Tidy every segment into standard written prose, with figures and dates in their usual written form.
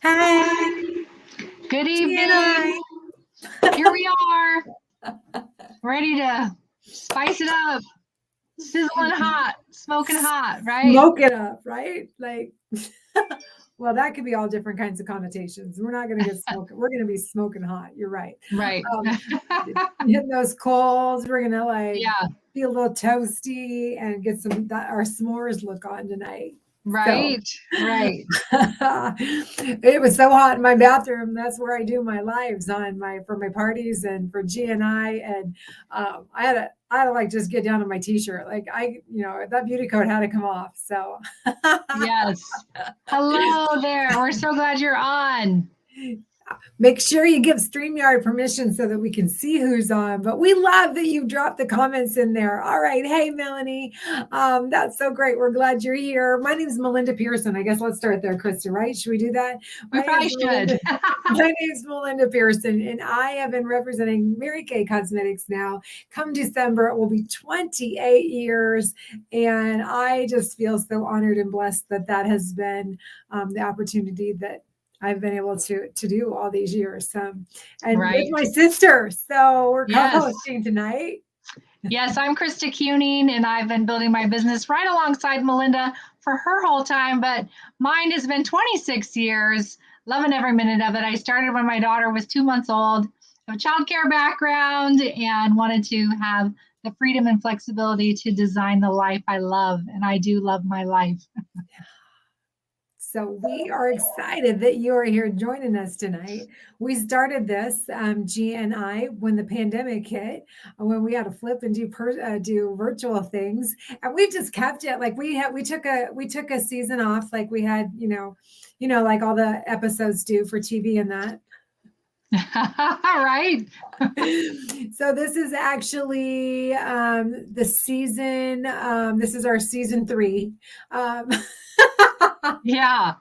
Hey, Good G and evening. I. Here we are, ready to spice it up. Sizzling hot, smoking hot, right? Smoke it up, right? Like, well, that could be all different kinds of connotations. We're not going to get smoking. We're going to be smoking hot. You're right. Right. Um, Hitting those coals. We're going to like Yeah, be a little toasty and get our s'mores look on tonight. So right, right. it was so hot in my bathroom. That's where I do my lives for my parties and for G and I. And I had to like just get down to my t-shirt. Like that beauty coat had to come off. So Yes. Hello there. We're so glad you're on. make sure you give StreamYard permission so that we can see who's on. But we love that you dropped the comments in there. All right. Hey, Melanie. That's so great. We're glad you're here. My name is Melinda Pearson. I guess let's start there, Krista, right? Should we do that? We My probably name's Melinda. should. My name's Melinda Pearson, and I have been representing Mary Kay Cosmetics now. Come December, it will be 28 years. And I just feel so honored and blessed that has been the opportunity that I've been able to do all these years. And with Right. my sister. So we're Yes. co-hosting tonight. Yes, I'm Krista Cuning, and I've been building my business right alongside Melinda for her whole time, but mine has been 26 years, loving every minute of it. I started when my daughter was 2 months old, I have a childcare background, and wanted to have the freedom and flexibility to design the life I love, and I do love my life. So we are excited that you are here joining us tonight. We started this, G and I, when the pandemic hit, when we had to flip and do virtual things, and we've just kept it. Like we took a season off, like we had, like all the episodes do for TV and that. Right? So this is actually the season. This is our season 3. Yeah.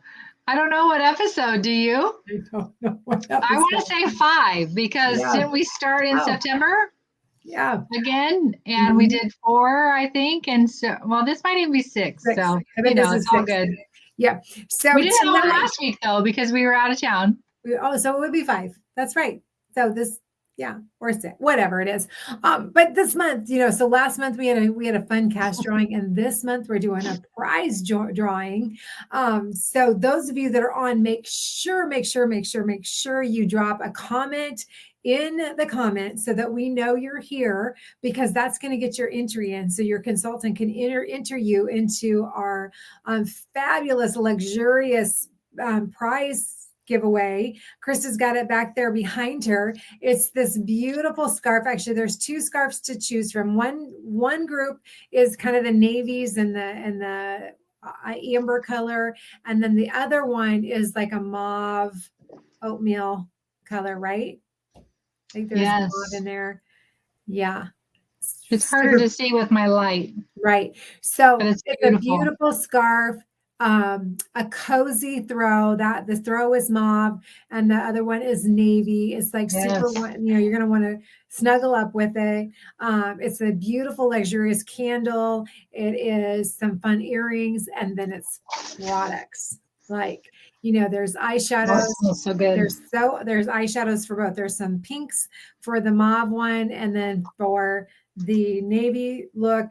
I don't know what episode, do you? I don't know what I want to episode. say 5 because Yeah. didn't we start in Oh. September Yeah. again? And we Mhm. did 4, I think. And so, well, this might even be 6. 6. So, I bet this is it's all 6. good. Yeah. So We didn't have one tonight, last week though because we were out of town. so it would be 5. That's right. So or 6, whatever it is. But this month, so last month we had a fun cash drawing, and this month we're doing a prize drawing. So those of you that are on, make sure you drop a comment in the comments so that we know you're here, because that's going to get your entry in, so your consultant can enter you into our fabulous, luxurious prize giveaway. Krista's got it back there behind her. It's this beautiful scarf. Actually, there's 2 scarves to choose from. One group is kind of the navies and the amber color, and then the other one is like a mauve oatmeal color, right? I think there's Yes. mauve in there. Yeah. It's harder to see with my light. Right. So But it's it's a beautiful scarf, a cozy throw. That the throw is mauve and the other one is navy. It's like super, Yes. you're going to want to snuggle up with it. It's a beautiful, luxurious candle. It is some fun earrings, and then it's products. Like, there's eyeshadows. Oh, so good. There's eyeshadows for both. There's some pinks for the mauve one, and then for the navy look,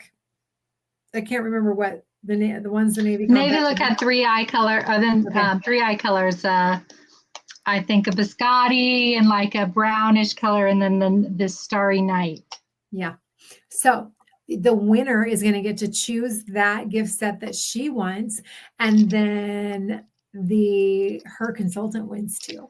I can't remember what the ones the navy. Navy look had 3 eye color, then Okay. 3 eye colors. I think a biscotti and like a brownish color, and then this starry night. Yeah. So the winner is going to get to choose that gift set that she wants, and then her consultant wins too.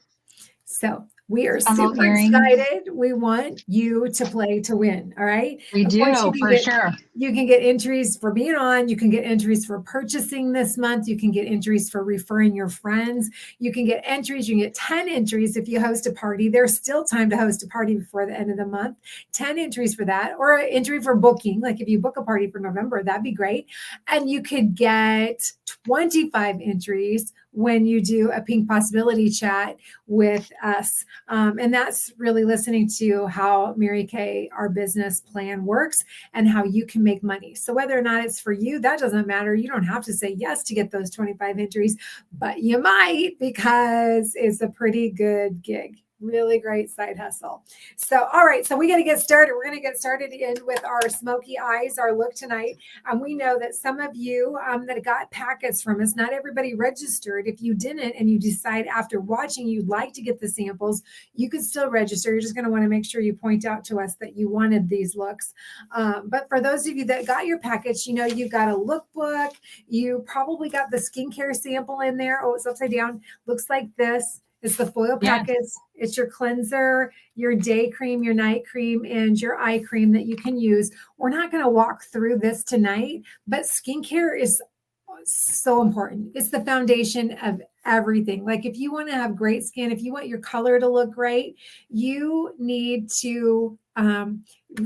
So we are super excited. We want you to play to win. All right. We do, for sure. You can get entries for being on. You can get entries for purchasing this month. You can get entries for referring your friends. You can get entries. You can get 10 entries if you host a party. There's still time to host a party before the end of the month. 10 entries for that, or an entry for booking. Like if you book a party for November, that'd be great. And you could get 25 entries when you do a pink possibility chat with us. And that's really listening to how Mary Kay, our business plan works and how you can make money. So whether or not it's for you, that doesn't matter. You don't have to say yes to get those 25 entries, but you might because it's a pretty good gig. Really great side hustle. So, all right. So we got to get started. We're going to get started in with our smoky eyes, our look tonight. And we know that some of you that got packets from us, not everybody registered. If you didn't and you decide after watching you'd like to get the samples, you could still register. You're just going to want to make sure you point out to us that you wanted these looks. But for those of you that got your package, you know, you got a lookbook. You probably got the skincare sample in there. Oh, it's upside down. Looks like this. It's the foil packets. It's your cleanser, your day cream, your night cream, and your eye cream that you can use. We're not going to walk through this tonight, but skincare is so important. It's the foundation of everything. Like if you want to have great skin, if you want your color to look great, you need to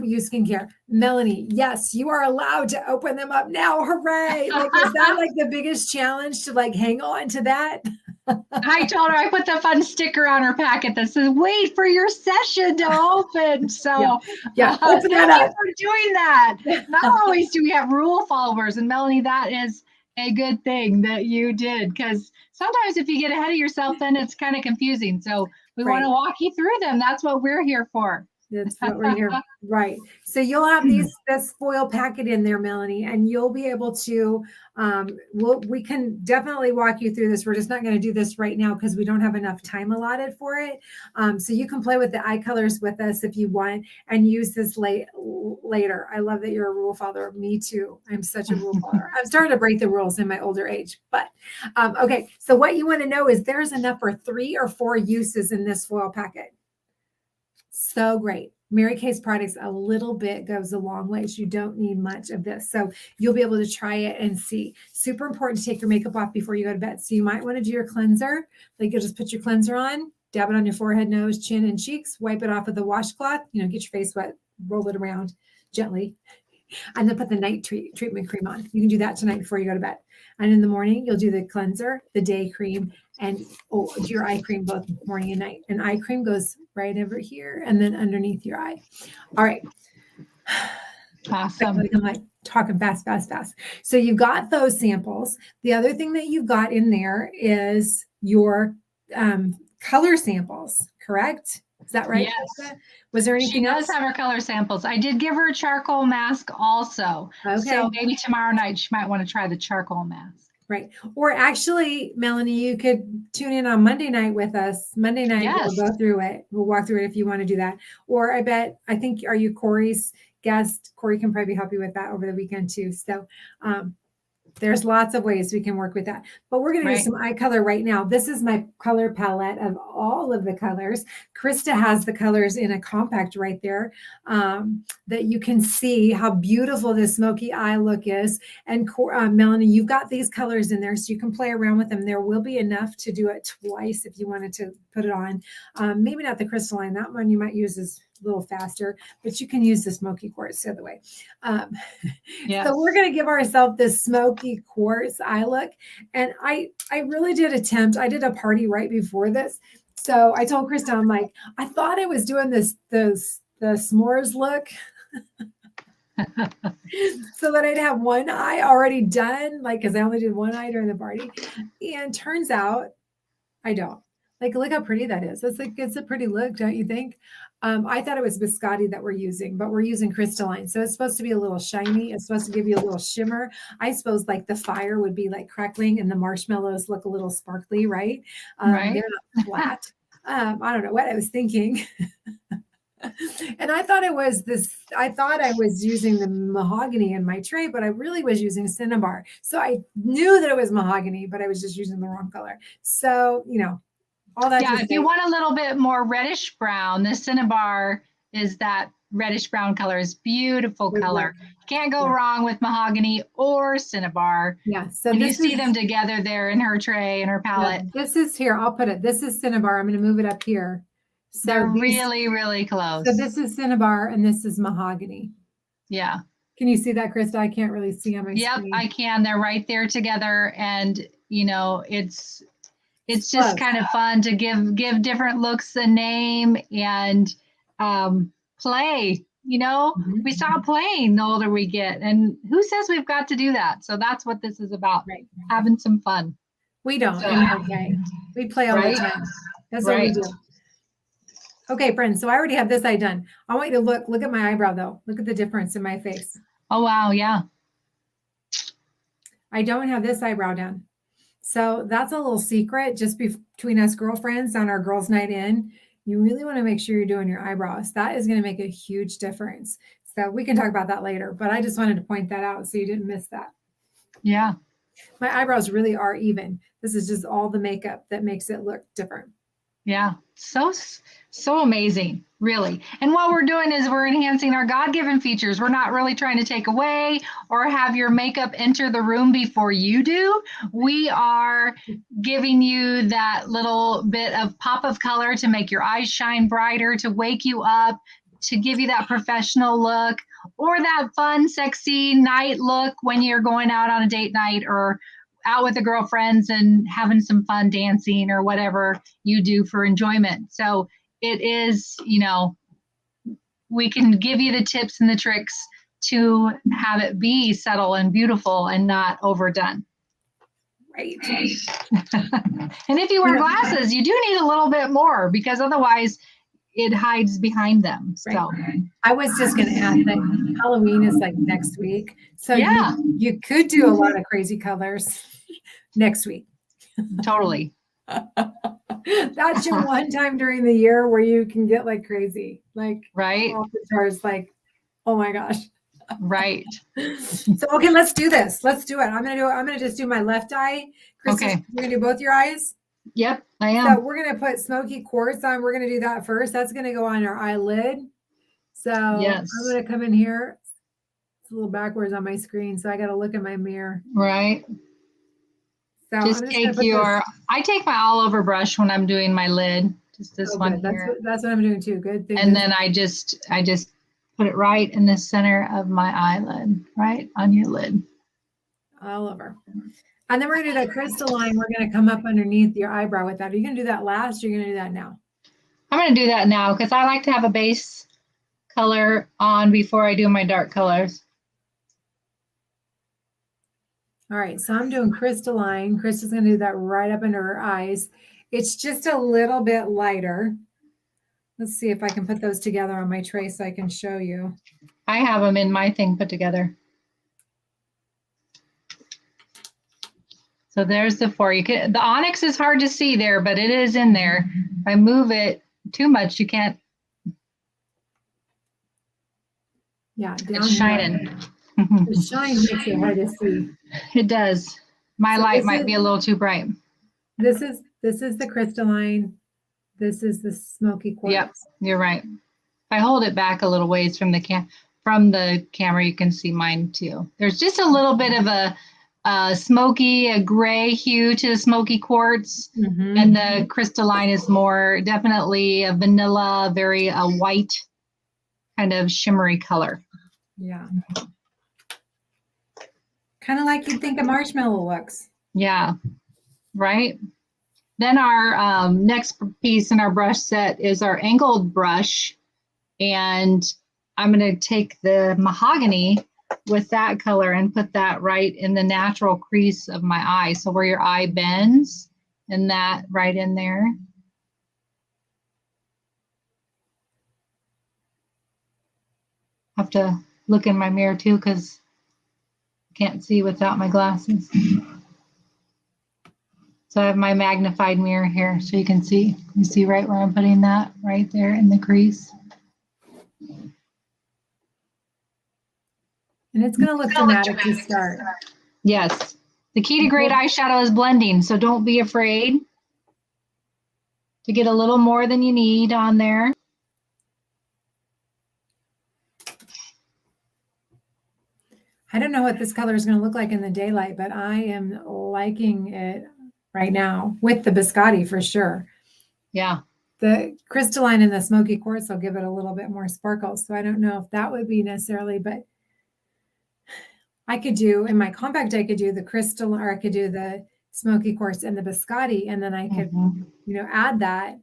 use skincare. Melanie, yes, you are allowed to open them up now. Hooray. Like, is that like the biggest challenge to like hang on to that? I told her, I put the fun sticker on her packet that says, wait for your session to open. So yeah. Open that up. Thank you for doing that. Not always do we have rule followers. And Melanie, that is a good thing that you did, because sometimes if you get ahead of yourself, then it's kind of confusing. So we want to walk you through them. That's what we're here for. That's what we're here. Right. So you'll have this foil packet in there, Melanie, and you'll be able to, we can definitely walk you through this. We're just not going to do this right now because we don't have enough time allotted for it. So you can play with the eye colors with us if you want and use this later. I love that you're a rule follower. Me too. I'm such a rule follower. I'm starting to break the rules in my older age, but okay. So what you want to know is there's enough for 3 or 4 uses in this foil packet. So great. Mary Kay's products, a little bit goes a long way. So you don't need much of this. So you'll be able to try it and see. Super important to take your makeup off before you go to bed. So you might want to do your cleanser. Like you'll just put your cleanser on, dab it on your forehead, nose, chin, and cheeks, wipe it off with a washcloth, get your face wet, roll it around gently, and then put the night treatment cream on. You can do that tonight before you go to bed. And in the morning, you'll do the cleanser, the day cream, and your eye cream both morning and night. And eye cream goes right over here and then underneath your eye. All right. Awesome. I'm like talking fast. So you've got those samples. The other thing that you've got in there is your color samples, correct? Is that right? Yes. Was there anything else? She does have her color samples. I did give her a charcoal mask also. Okay. So maybe tomorrow night she might want to try the charcoal mask. Right. Or actually, Melanie, you could tune in on Monday night with us. Monday night, We'll go through it. We'll walk through it if you want to do that. Or I think, are you Corey's guest? Corey can probably help you with that over the weekend too. So there's lots of ways we can work with that. But we're going to do some eye color right now. This is my color palette of all of the colors. Krista has the colors in a compact right there that you can see how beautiful this smoky eye look is. And Melanie, you've got these colors in there, so you can play around with them. There will be enough to do it twice if you wanted to put it on. Maybe not the crystalline. That one you might use as a little faster, but you can use the smoky quartz the other way. So we're going to give ourselves this smoky quartz eye look. And I really did attempt, I did a party right before this. So I told Krista, I'm like, I thought I was doing the s'mores look so that I'd have one eye already done, like, because I only did one eye during the party. And turns out I don't. Like, look how pretty that is. It's a pretty look, don't you think? I thought it was biscotti that we're using, but we're using crystalline. So it's supposed to be a little shiny. It's supposed to give you a little shimmer. I suppose like the fire would be like crackling and the marshmallows look a little sparkly, right? They're not flat. I don't know what I was thinking. And I thought I was using the mahogany in my tray, but I really was using cinnabar. So I knew that it was mahogany, but I was just using the wrong color. So, all that. Yeah, if you want a little bit more reddish brown, the cinnabar is that reddish brown color. Is beautiful color. Can't go wrong with mahogany or cinnabar. Yeah. So and you see them together there in her tray and her palette. This is here. I'll put it. This is cinnabar. I'm going to move it up here. So they're really, really close. So this is cinnabar and this is mahogany. Yeah. Can you see that, Krista? I can't really see on my screen. Yep, I can. They're right there together. And, it's just Close. kind of fun to give different looks a name and play. You know, we stop playing the older we get, and who says we've got to do that? So that's what this is about, Right. having some fun. We don't, So, and we're okay. We play all right? the time. That's what we Right. do. Okay, friends. So I already have this eye done. I want you to look at my eyebrow though. Look at the difference in my face. Oh, wow. Yeah. I don't have this eyebrow done. So that's a little secret just between us girlfriends on our girls' night in. You really want to make sure you're doing your eyebrows. That is going to make a huge difference. So we can talk about that later, but I just wanted to point that out so you didn't miss that. Yeah. My eyebrows really are even. This is just all the makeup that makes it look different. Yeah. So amazing, really. And what we're doing is we're enhancing our God-given features. We're not really trying to take away or have your makeup enter the room before you do. We are giving you that little bit of pop of color to make your eyes shine brighter, to wake you up, to give you that professional look, or that fun, sexy night look when you're going out on a date night or out with the girlfriends and having some fun dancing or whatever you do for enjoyment. So it is, you know, we can give you the tips and the tricks to have it be subtle and beautiful and not overdone. Right. And if you wear glasses, you do need a little bit more because otherwise it hides behind them. So I was just going to add that Halloween is like next week. So yeah, you could do a lot of crazy colors next week. totally. That's your one time during the year where you can get like crazy, like right, off the charts, like, oh my gosh. right. So okay, let's do this. Let's do it. I'm gonna just do my left eye. Kristen, Okay. you're gonna do both your eyes. Yep, I am. So we're gonna put smoky quartz on. We're gonna do that first. That's gonna go on our eyelid. So yes. I'm gonna come in here. It's a little backwards on my screen, so I gotta look in my mirror. Right. So just take your, I take my all over brush when I'm doing my lid, just this one here. That's what I'm doing too. Good thing. And then I just put it right in the center of my eyelid, right on your lid. All over. And then we're gonna do that crystalline. We're gonna come up underneath your eyebrow with that. Are you gonna do that last or are you gonna do that now? I'm gonna do that now because I like to have a base color on before I do my dark colors. All right, so I'm doing crystalline. Krista's gonna do that right up under her eyes. It's just a little bit lighter. Let's see if I can put those together on my tray so I can show you. I have them in my thing put together. So there's the four. You can, the onyx is hard to see there, but it is in there. If I move it too much, you can't. Yeah, it's shining. The shine makes it hard to see. It does. My light might be a little too bright. This is the crystalline. This is the smoky quartz. Yep, you're right. If I hold it back a little ways from the camera, you can see mine too. There's just a little bit of a smoky, a gray hue to the smoky quartz, and the crystalline is more definitely a vanilla, very white kind of shimmery color. Yeah. Kind of like you'd think a marshmallow looks. Yeah, right? Then our next piece in our brush set is our angled brush. And I'm going to take the mahogany with that color and put that right in the natural crease of my eye. So where your eye bends, and that right in there. I have to look in my mirror too because I can't see without my glasses. So I have my magnified mirror here so you can see. You see right where I'm putting that right there in the crease. And it's going to look dramatic to start. Yes. The key to great eyeshadow is blending, so don't be afraid to get a little more than you need on there. I don't know what this color is going to look like in the daylight, but I am liking it right now with the biscotti for sure. Yeah. The crystalline and the smoky quartz will give it a little bit more sparkle. So I don't know if that would be necessarily, but I could do in my compact, I could do the crystal, or I could do the smoky quartz and the biscotti, and then I could, Mhm. add that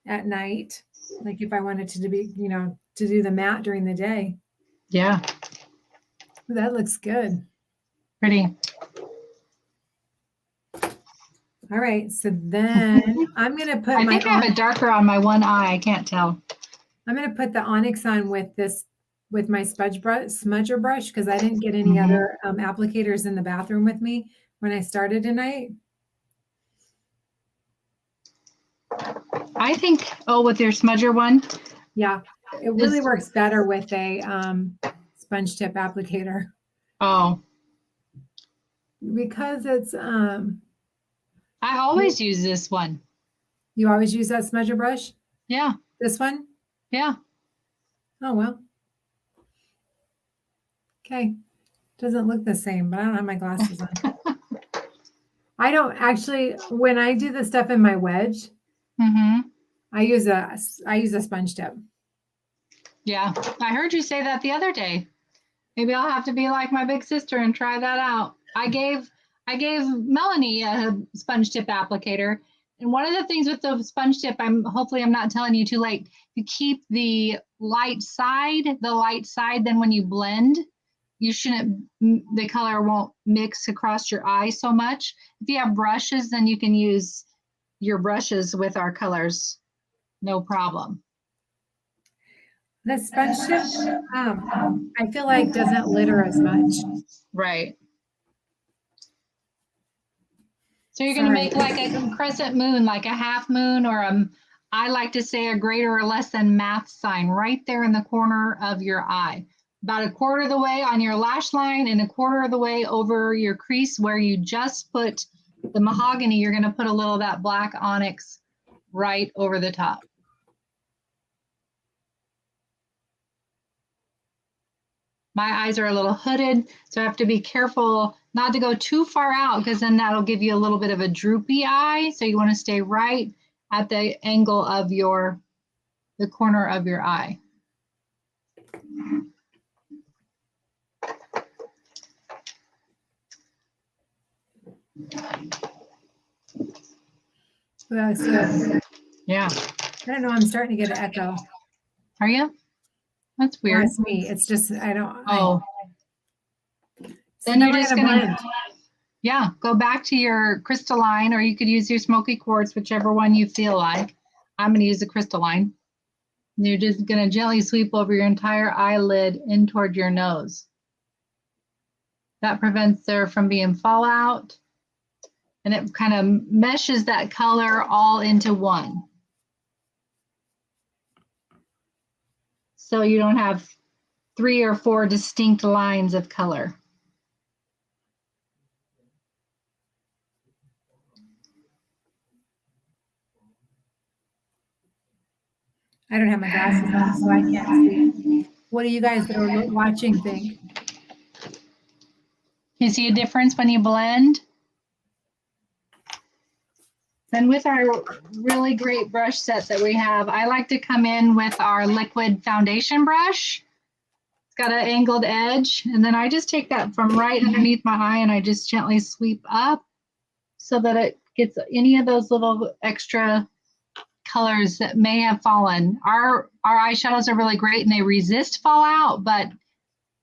at night, like if I wanted to be, to do the matte during the day. Yeah, That looks good. pretty. All right, so then I'm gonna put I think I have it darker on my one eye. I can't tell. I'm gonna put the onyx on with my smudger brush because I didn't get any Mhm. other applicators in the bathroom with me when I started tonight. I think, with your smudger one. Yeah, it really works better with a sponge tip applicator Oh, because it's I always use this one. you always use that smudger brush? Yeah, This one? yeah. Oh well. Okay. Doesn't look the same, but I don't have my glasses on. I don't actually when I do the stuff in my wedge, Mm-hmm. I use a sponge tip. Yeah, I heard you say that the other day. Maybe I'll have to be like my big sister and try that out. I gave Melanie a sponge tip applicator, and one of the things with the sponge tip, hopefully I'm not telling you too late. You keep the light side. Then when you blend, you shouldn't. The color won't mix across your eye so much. If you have brushes, then you can use your brushes with our colors, no problem. The sponge tip, I feel like doesn't litter as much. Right. So you're going to make like a crescent moon, like a half moon, or I like to say a greater or less than math sign right there in the corner of your eye. About a quarter of the way on your lash line and a quarter of the way over your crease where you just put the mahogany, you're going to put a little of that black onyx right over the top. My eyes are a little hooded, so I have to be careful not to go too far out because then that'll give you a little bit of a droopy eye. So you want to stay right at the angle of the corner of your eye. That's good. Yeah. I don't know. I'm starting to get an echo. Are you? That's weird. Well, it's me. It's just I don't. Oh. So Then now you're we're just gonna gonna blend. Yeah, go back to your crystalline, or you could use your smoky quartz, whichever one you feel like. I'm gonna use the crystalline. And you're just gonna gently sweep over your entire eyelid in toward your nose. That prevents there from being fallout, and it kind of meshes that color all into one. So you don't have 3 or 4 distinct lines of color. I don't have my glasses on, so I can't see. What do you guys that are watching think? You see a difference when you blend? Then with our really great brush set that we have, I like to come in with our liquid foundation brush. It's got an angled edge, and then I just take that from right underneath my eye and I just gently sweep up so that it gets any of those little extra colors that may have fallen. Our eyeshadows are really great and they resist fallout, but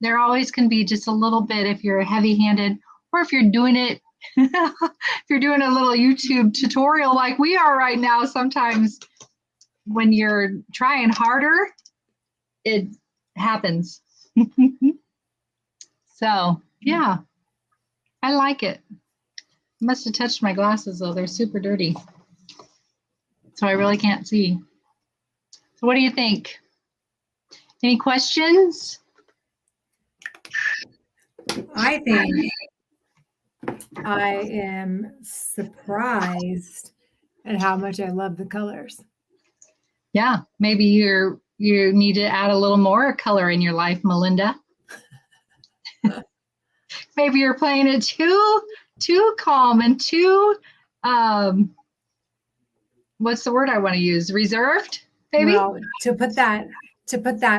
there always can be just a little bit if you're heavy-handed, or if you're doing it if you're doing a little YouTube tutorial like we are right now. Sometimes when you're trying harder, it happens. So yeah, I like it. Must have touched my glasses though, they're super dirty, so I really can't see. So what do you think? Any questions? I think I am surprised at how much I love the colors. Yeah, maybe you need to add a little more color in your life, Melinda. Maybe you're playing it too calm and too what's the word I want to use? Reserved, maybe? Well, to put that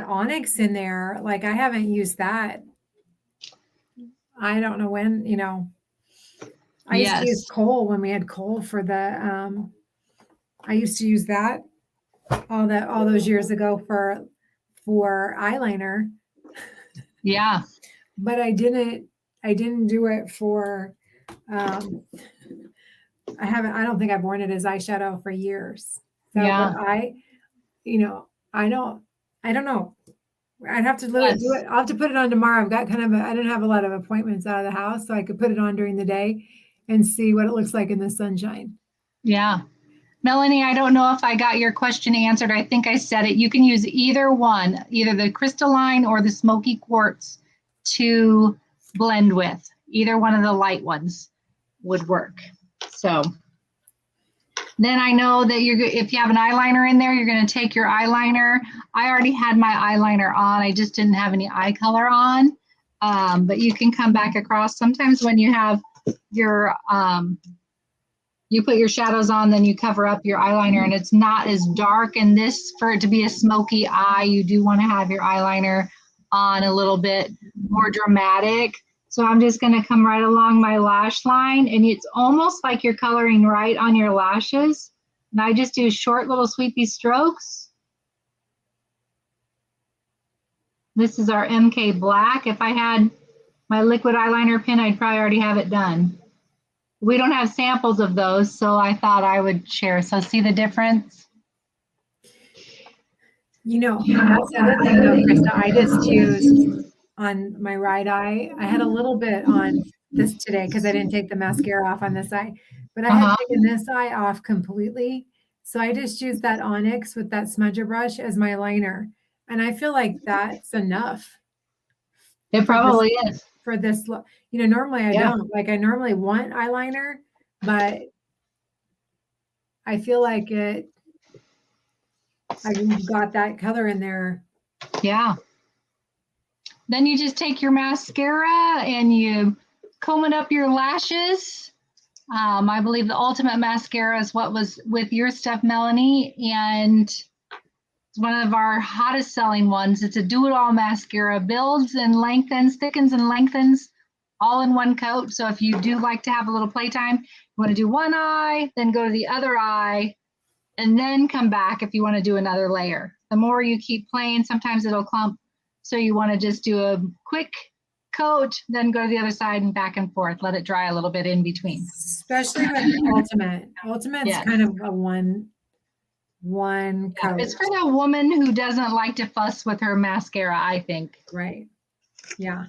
onyx in there, like I haven't used that. I don't know when, I used to use Yes. kohl when we had kohl for the, I used to use that all those years ago for eyeliner, Yeah. but I didn't do it for, um, I don't think I've worn it as eyeshadow for years. So, but Yeah. you know, I don't know. I'd have to do Yes. it. I'll have to put it on tomorrow. I've got I didn't have a lot of appointments out of the house, so I could put it on during the day and see what it looks like in the sunshine. Yeah. Melanie, I don't know if I got your question answered. I think I said it. You can use either one, either the crystalline or the smoky quartz to blend with. Either one of the light ones would work. So then I know that if you have an eyeliner in there, you're going to take your eyeliner. I already had my eyeliner on. I just didn't have any eye color on. But you can come back across. Sometimes when you have your you put your shadows on, then you cover up your eyeliner, and it's not as dark. And this, for it to be a smoky eye, you do want to have your eyeliner on a little bit more dramatic. So I'm just going to come right along my lash line, and it's almost like you're coloring right on your lashes. And I just do short little sweepy strokes. This is our MK Black. If I had my liquid eyeliner pen, I'd probably already have it done. We don't have samples of those, so I thought I would share. So see the difference? You know, that's the other thing though, Krista. I just used on my right eye. I had a little bit on this today because I didn't take the mascara off on this eye, but I had Uh-huh. taken this eye off completely. So I just used that Onyx with that smudger brush as my liner. And I feel like that's enough It for this probably is. for this look. You know, normally I Yeah. don't. Like I normally want eyeliner, but I feel like I've got that color in there. Yeah. Then you just take your mascara and you comb it up your lashes. I believe the Ultimate Mascara is what was with your stuff, Melanie, and it's one of our hottest selling ones. It's a do-it-all mascara, builds and lengthens, thickens and lengthens all in one coat. So if you do like to have a little playtime, you want to do one eye, then go to the other eye, and then come back if you want to do another layer. The more you keep playing, sometimes it'll clump. So you want to just do a quick coat, then go to the other side and back and forth. Let it dry a little bit in between. Especially with Ultimate. Ultimate's Yes. kind of a one Yeah, coat. it's for the woman who doesn't like to fuss with her mascara, I think. Right. Yeah.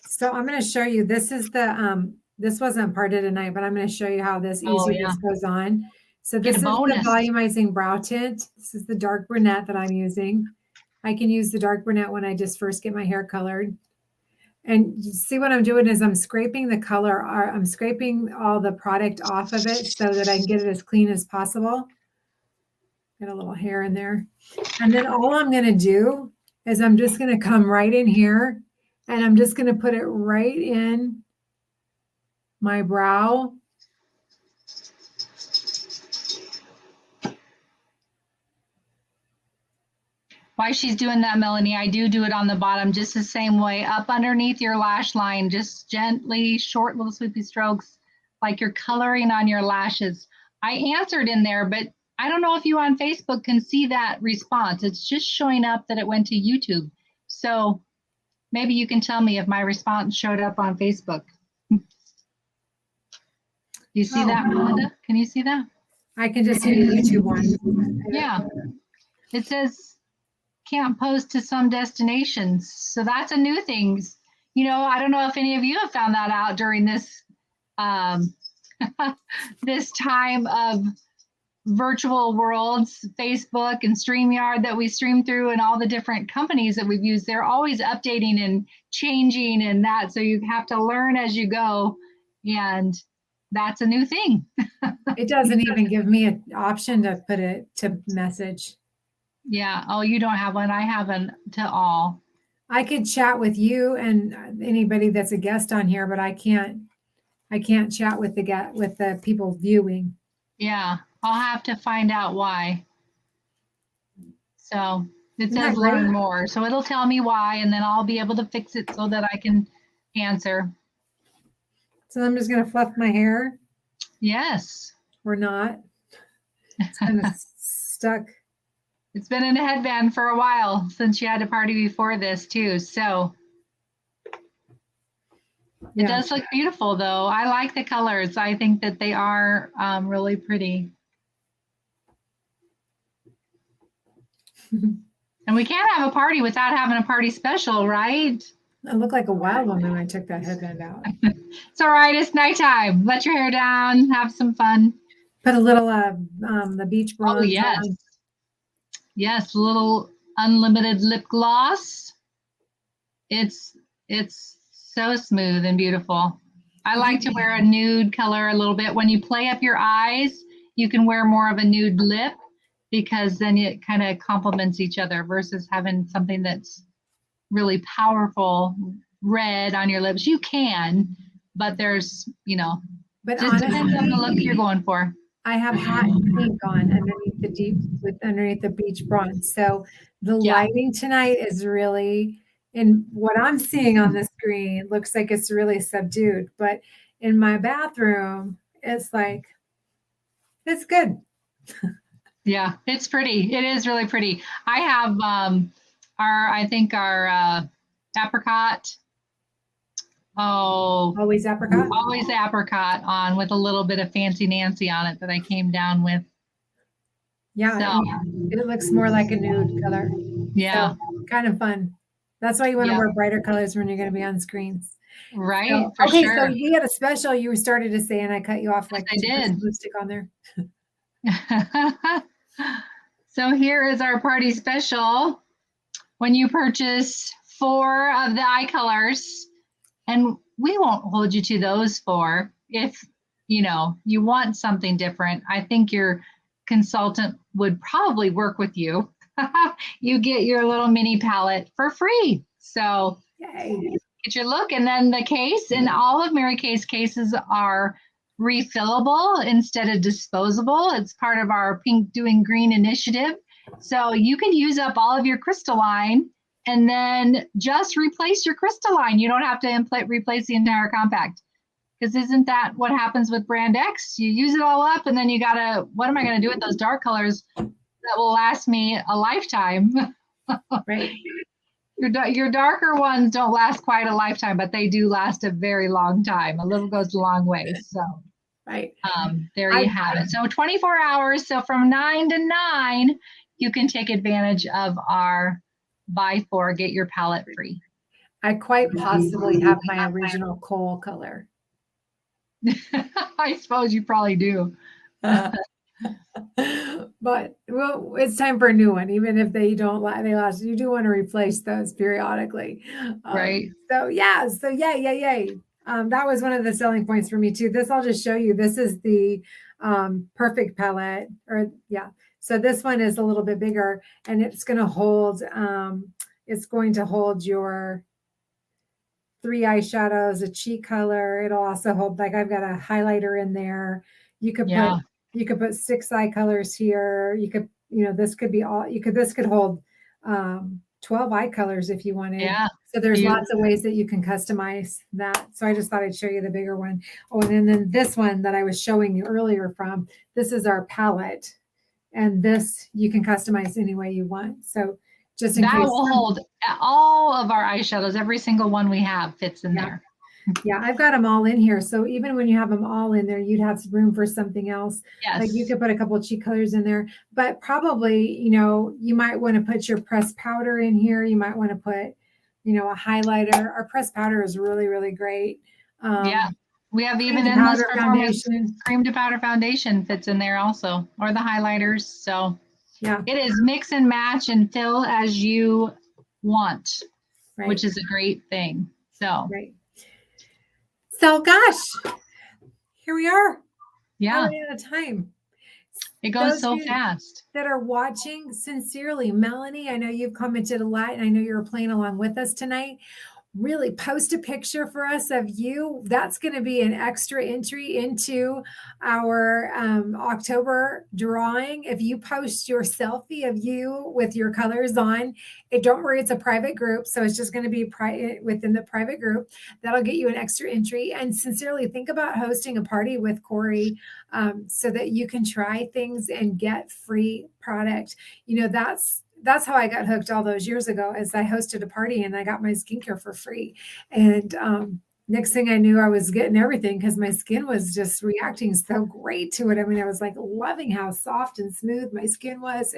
So I'm going to show you, this is the, this wasn't part of tonight, but I'm going to show you how this Oh, easy yeah. this goes on. So Get this a is the bonus. volumizing brow tint. This is the dark brunette that I'm using. I can use the dark brunette when I just first get my hair colored. And you see what I'm doing is I'm scraping the color, or I'm scraping all the product off of it so that I can get it as clean as possible. Get a little hair in there. And then all I'm going to do is I'm just going to come right in here and I'm just going to put it right in my brow. While she's doing that, Melanie, I do it on the bottom just the same way, up underneath your lash line, just gently, short little sweepy strokes, like you're coloring on your lashes. I answered in there, but I don't know if you on Facebook can see that response. It's just showing up that it went to YouTube. So maybe you can tell me if my response showed up on Facebook. Do you see that, Melinda? Can you see that? I can just see the YouTube one. Yeah. It says can't post to some destinations. So that's a new thing. You know, I don't know if any of you have found that out during this this time of virtual worlds, Facebook and StreamYard that we stream through, and all the different companies that we've used. They're always updating and changing and that. So you have to learn as you go. And that's a new thing. It doesn't even give me an option to put it to message. Yeah. Oh, you don't have one. I have one to all. I could chat with you and anybody that's a guest on here, but I can't chat with the people viewing. Yeah. I'll have to find out why. So it Isn't that says learn great? more. So it'll tell me why, and then I'll be able to fix it so that I can answer. So I'm just going to fluff my hair Yes. or not. It's kind of stuck. It's been in a headband for a while since you had a party before this too. So it does look beautiful though. I like the colors. I think that they are really pretty. And we can't have a party without having a party special, right? I look like a wild woman when I took that headband out. It's all right. It's nighttime. Let your hair down. Have some fun. Put a little the beach bronze. Oh yes, on. Yes. Little unlimited lip gloss. It's so smooth and beautiful. I like to wear a nude color a little bit. When you play up your eyes, you can wear more of a nude lip because then it kind of complements each other versus having something that's really powerful red on your lips. You can, but there's, but just honestly, depends on the look you're going for. I have hot pink on underneath the beach bronze. So the lighting tonight is really, in what I'm seeing on the screen, looks like it's really subdued. But in my bathroom, it's like, it's good. Yeah, it's pretty. It is really pretty. I have our apricot. Oh, always apricot. Always apricot on with a little bit of Fancy Nancy on it that I came down with. Yeah, so, it looks more like a nude color. Yeah, so, kind of fun. That's why you want to wear brighter colors when you're going to be on screens. Right. So, for okay, sure. so you had a special you started to say, and I cut you off like I did. lipstick on there. So here is our party special. When you purchase 4 of the eye colors, and we won't hold you to those 4. If you want something different, I think your consultant would probably work with you. You get your little mini palette for free. So Yay. Get your look. And then the case, and all of Mary Kay's cases are refillable instead of disposable. It's part of our Pink Doing Green initiative. So you can use up all of your crystalline and then just replace your crystalline. You don't have to replace the entire compact. Because isn't that what happens with brand X? You use it all up and then you gotta, what am I gonna do with those dark colors that will last me a lifetime? Right. Your darker ones don't last quite a lifetime, but they do last a very long time. A little goes a long way. So right. There you have it. So 24 hours. So from 9 to 9, you can take advantage of our buy 4, get your palette free. I quite possibly have my original coal color. I suppose you probably do. But well, it's time for a new one. Even if they don't last, you do want to replace those periodically. Right. So yeah. Yay. That was one of the selling points for me too. This I'll just show you. This is the perfect palette, So this one is a little bit bigger, and it's going to hold. It's going to hold your 3 eyeshadows, a cheek color. It'll also hold, like, I've got a highlighter in there. You could put 6 eye colors here. You could, this could be this could hold 12 eye colors if you wanted. Yeah. So there's lots of ways that you can customize that. So I just thought I'd show you the bigger one. Oh, and then this one that I was showing you earlier this is our palette. And this you can customize any way you want. So just in case. That will hold all of our eyeshadows. Every single one we have fits in there. Yeah, I've got them all in here. So even when you have them all in there, you'd have room for something else. Yes. Like you could put a couple of cheek colors in there, but probably, you might want to put your pressed powder in here. You might want to put, a highlighter. Our pressed powder is really, really great. Yeah. We have even endless foundation. Cream to powder foundation fits in there also, or the highlighters. So yeah, it is mix and match and fill as you want, which is a great thing. So, So gosh, here we are. Yeah. We're out of time. It goes so fast. That are watching, sincerely, Melanie, I know you've commented a lot, and I know you're playing along with us tonight. really post a picture for us of you. That's going to be an extra entry into our October drawing. If you post your selfie of you with your colors on, don't worry, it's a private group. So it's just going to be within the private group. That'll get you an extra entry. And sincerely, think about hosting a party with Corey so that you can try things and get free product. That's how I got hooked all those years ago, as I hosted a party and I got my skincare for free. And next thing I knew, I was getting everything because my skin was just reacting so great to it. I mean, I was like loving how soft and smooth my skin was.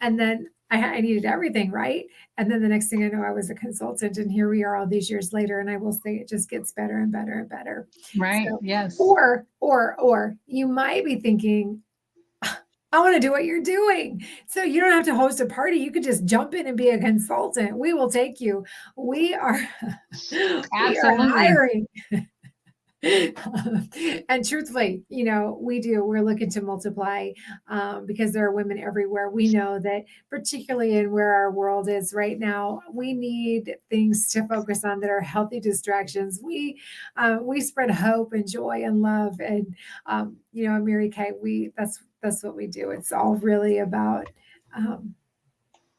And then I needed everything, right? And then the next thing I know, I was a consultant, and here we are all these years later. And I will say it just gets better and better and better. Right. So, Yes. Or you might be thinking, I want to do what you're doing. So you don't have to host a party. You could just jump in and be a consultant. We will take you. We are hiring. And truthfully, we're looking to multiply because there are women everywhere. We know that, particularly in where our world is right now, we need things to focus on that are healthy distractions. We spread hope and joy and love, and Mary Kay, that's what we do. It's all really about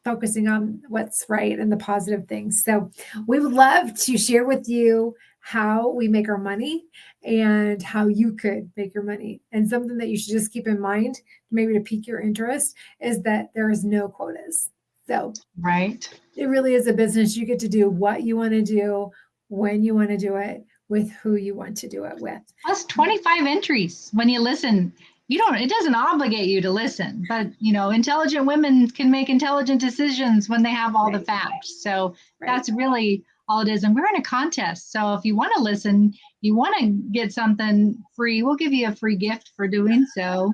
focusing on what's right and the positive things. So we would love to share with you how we make our money and how you could make your money. And something that you should just keep in mind, maybe to pique your interest, is that there is no quotas. So right, it really is a business. You get to do what you want to do, when you want to do it, with who you want to do it with. Plus 25 entries when you listen. It doesn't obligate you to listen, but intelligent women can make intelligent decisions when they have all the facts. So that's really all it is. And we're in a contest. So if you want to listen, you want to get something free, we'll give you a free gift for doing so.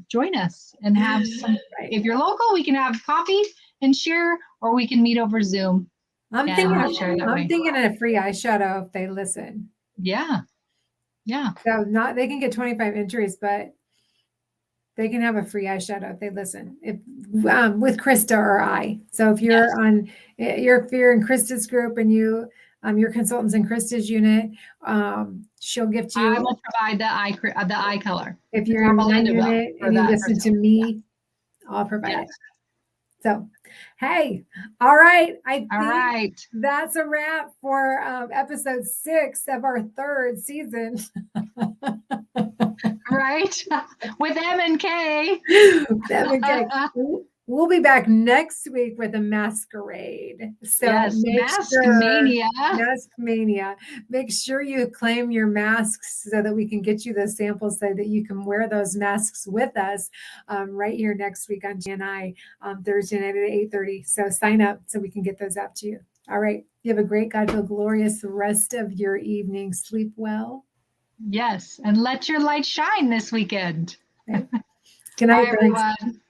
Join us and have some, if you're local, we can have coffee and share, or we can meet over Zoom. I'm thinking of a free eyeshadow if they listen. Yeah. Yeah. So they can get 25 entries, but they can have a free eyeshadow if they listen. With Krista or I. So if you're if you're in Krista's group and your consultant's in Krista's unit, she'll gift you. I will provide the eye color. If you're in my unit and you listen to me, I'll provide it. So, hey, all right. I think that's a wrap for episode 6 of our 3rd season. Right. With M&K. We'll be back next week with a masquerade. So Mask-mania. Mask-mania. Make sure you claim your masks so that we can get you those samples so that you can wear those masks with us right here next week on GNI Thursday night at 8:30. So sign up so we can get those out to you. All right. You have a great, God-filled, glorious rest of your evening. Sleep well. Yes. And let your light shine this weekend. Okay. Good night, everyone.